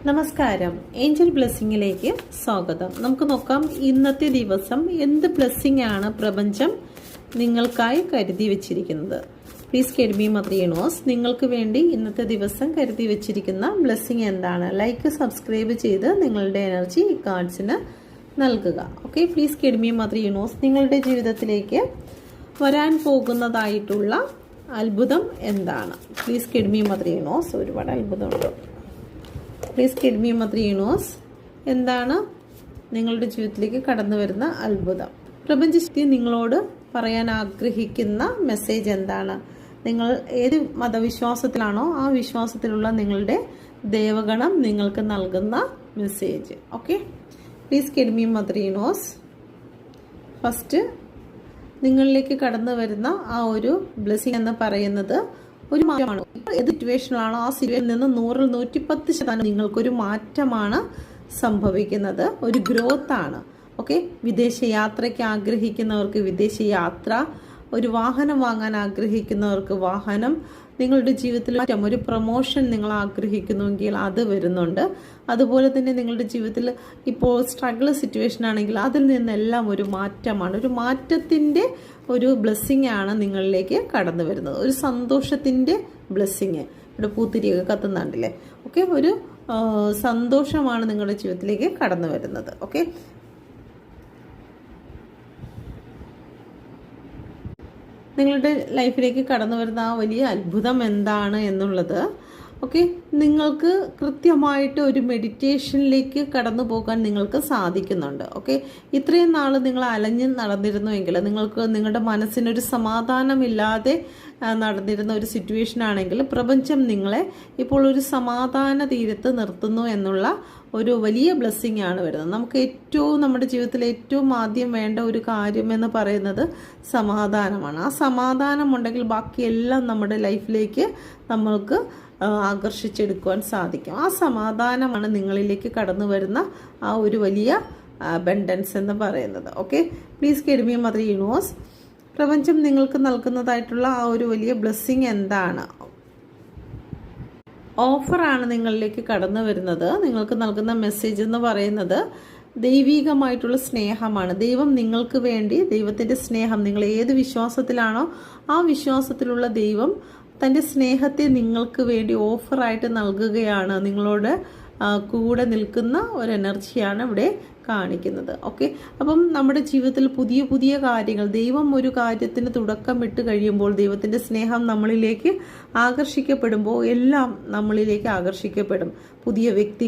നമസ്കാരം, ഏഞ്ചൽ ബ്ലെസ്സിങ്ങിലേക്ക് സ്വാഗതം. നമുക്ക് നോക്കാം ഇന്നത്തെ ദിവസം എന്ത് ബ്ലെസ്സിങ് ആണ് പ്രപഞ്ചം നിങ്ങൾക്കായി കരുതി വെച്ചിരിക്കുന്നത്. പ്ലീസ് കെഡ്മി മദ്രിയനോസ്, നിങ്ങൾക്ക് വേണ്ടി ഇന്നത്തെ ദിവസം കരുതി വെച്ചിരിക്കുന്ന ബ്ലെസ്സിങ് എന്താണ്? ലൈക്ക്, സബ്സ്ക്രൈബ് ചെയ്ത് നിങ്ങളുടെ എനർജി ഈ കാർഡ്സിന് നൽകുക. ഓക്കെ, പ്ലീസ് കെഡ്മി മദ്രിയനോസ്, നിങ്ങളുടെ ജീവിതത്തിലേക്ക് വരാൻ പോകുന്നതായിട്ടുള്ള അത്ഭുതം എന്താണ്? പ്ലീസ് കെഡ്മി മദ്രിയനോസ്, ഒരുപാട് അത്ഭുതമുണ്ട്. പ്ലീസ് കെഡ്മി മദ്രിയനോസ്, എന്താണ് നിങ്ങളുടെ ജീവിതത്തിലേക്ക് കടന്നു വരുന്ന അത്ഭുതം? പ്രപഞ്ചശക്തി നിങ്ങളോട് പറയാൻ ആഗ്രഹിക്കുന്ന മെസ്സേജ് എന്താണ്? നിങ്ങൾ ഏത് മതവിശ്വാസത്തിലാണോ ആ വിശ്വാസത്തിലുള്ള നിങ്ങളുടെ ദേവഗണം നിങ്ങൾക്ക് നൽകുന്ന മെസ്സേജ്. ഓക്കെ, പ്ലീസ് കെഡ്മി മദ്രിയനോസ്. ഫസ്റ്റ് നിങ്ങളിലേക്ക് കടന്നു വരുന്ന ആ ഒരു ബ്ലെസ്സിങ് എന്ന് പറയുന്നത് ഒരു മാറ്റമാണ്. ഏത് സിറ്റുവേഷനിലാണോ ആ സിറ്റുവേഷനിൽ നിന്ന് 100-ൽ 110% നിങ്ങൾക്കൊരു മാറ്റമാണ് സംഭവിക്കുന്നത്. ഒരു ഗ്രോത്ത് ആണ്. ഓക്കെ, വിദേശ യാത്രയ്ക്ക് ആഗ്രഹിക്കുന്നവർക്ക് വിദേശ യാത്ര, ഒരു വാഹനം വാങ്ങാൻ ആഗ്രഹിക്കുന്നവർക്ക് വാഹനം, നിങ്ങളുടെ ജീവിതത്തിൽ ഒരു പ്രൊമോഷൻ നിങ്ങൾ ആഗ്രഹിക്കുന്നുവെങ്കിൽ അത് വരുന്നുണ്ട്. അതുപോലെ തന്നെ നിങ്ങളുടെ ജീവിതത്തിൽ ഇപ്പോൾ സ്ട്രഗിൾ സിറ്റുവേഷൻ ആണെങ്കിൽ അതിൽ നിന്നെല്ലാം ഒരു മാറ്റമാണ്. ഒരു മാറ്റത്തിൻ്റെ ഒരു ബ്ലെസ്സിങ് ആണ് നിങ്ങളിലേക്ക് കടന്നു വരുന്നത്. ഒരു സന്തോഷത്തിൻ്റെ ബ്ലെസ്സിങ്. ഇവിടെ പൂത്തിരിയൊക്കെ കത്തുന്നുണ്ടല്ലേ. ഓക്കെ, ഒരു സന്തോഷമാണ് നിങ്ങളുടെ ജീവിതത്തിലേക്ക് കടന്നു വരുന്നത്. ഓക്കെ, നിങ്ങളുടെ ലൈഫിലേക്ക് കടന്നു വരുന്ന ആ വലിയ അത്ഭുതം എന്താണ് എന്നുള്ളത്. ഓക്കെ, നിങ്ങൾക്ക് കൃത്യമായിട്ട് ഒരു മെഡിറ്റേഷനിലേക്ക് കടന്നു പോകാൻ നിങ്ങൾക്ക് സാധിക്കുന്നുണ്ട്. ഓക്കെ, ഇത്രയും നാൾ നിങ്ങൾ അലഞ്ഞ് നടന്നിരുന്നുവെങ്കിൽ നിങ്ങൾക്ക് നിങ്ങളുടെ മനസ്സിനൊരു സമാധാനമില്ലാതെ നടന്നിരുന്ന ഒരു സിറ്റുവേഷൻ ആണെങ്കിൽ പ്രപഞ്ചം നിങ്ങളെ ഇപ്പോൾ ഒരു സമാധാന തീരത്ത് നിർത്തുന്നു എന്നുള്ള ഒരു വലിയ ബ്ലെസ്സിങ് ആണ് വരുന്നത്. നമുക്ക് നമ്മുടെ ജീവിതത്തിൽ ഏറ്റവും ആദ്യം വേണ്ട ഒരു കാര്യം എന്ന് പറയുന്നത് സമാധാനമാണ്. ആ സമാധാനം ഉണ്ടെങ്കിൽ ബാക്കിയെല്ലാം നമ്മുടെ ലൈഫിലേക്ക് നമ്മൾക്ക് ആകർഷിച്ചെടുക്കുവാൻ സാധിക്കും. ആ സമാധാനമാണ് നിങ്ങളിലേക്ക് കടന്നു വരുന്ന ആ ഒരു വലിയ അബൻഡൻസ് എന്ന് പറയുന്നത്. ഓക്കെ, പ്ലീസ് കെഡ്മി മദ്രിയനോസ്, പ്രപഞ്ചം നിങ്ങൾക്ക് നൽകുന്നതായിട്ടുള്ള ആ ഒരു വലിയ ബ്ലെസ്സിങ് എന്താണ്? ഓഫറാണ് നിങ്ങളിലേക്ക് കടന്നു വരുന്നത്. നിങ്ങൾക്ക് നൽകുന്ന മെസ്സേജ് എന്ന് പറയുന്നത് ദൈവികമായിട്ടുള്ള സ്നേഹമാണ്. ദൈവം നിങ്ങൾക്ക് വേണ്ടി, ദൈവത്തിൻ്റെ സ്നേഹം, നിങ്ങൾ ഏത് വിശ്വാസത്തിലാണോ ആ വിശ്വാസത്തിലുള്ള ദൈവം തൻ്റെ സ്നേഹത്തെ നിങ്ങൾക്ക് വേണ്ടി ഓഫറായിട്ട് നൽകുകയാണ്. നിങ്ങളോട് കൂടെ നിൽക്കുന്ന ഒരു എനർജിയാണ് ഇവിടെ കാണിക്കുന്നത്. ഓക്കെ, അപ്പം നമ്മുടെ ജീവിതത്തിൽ പുതിയ പുതിയ കാര്യങ്ങൾ, ദൈവം ഒരു കാര്യത്തിന് തുടക്കമിട്ട് കഴിയുമ്പോൾ, ദൈവത്തിൻ്റെ സ്നേഹം നമ്മളിലേക്ക് ആകർഷിക്കപ്പെടുമ്പോൾ എല്ലാം നമ്മളിലേക്ക് ആകർഷിക്കപ്പെടും. പുതിയ വ്യക്തി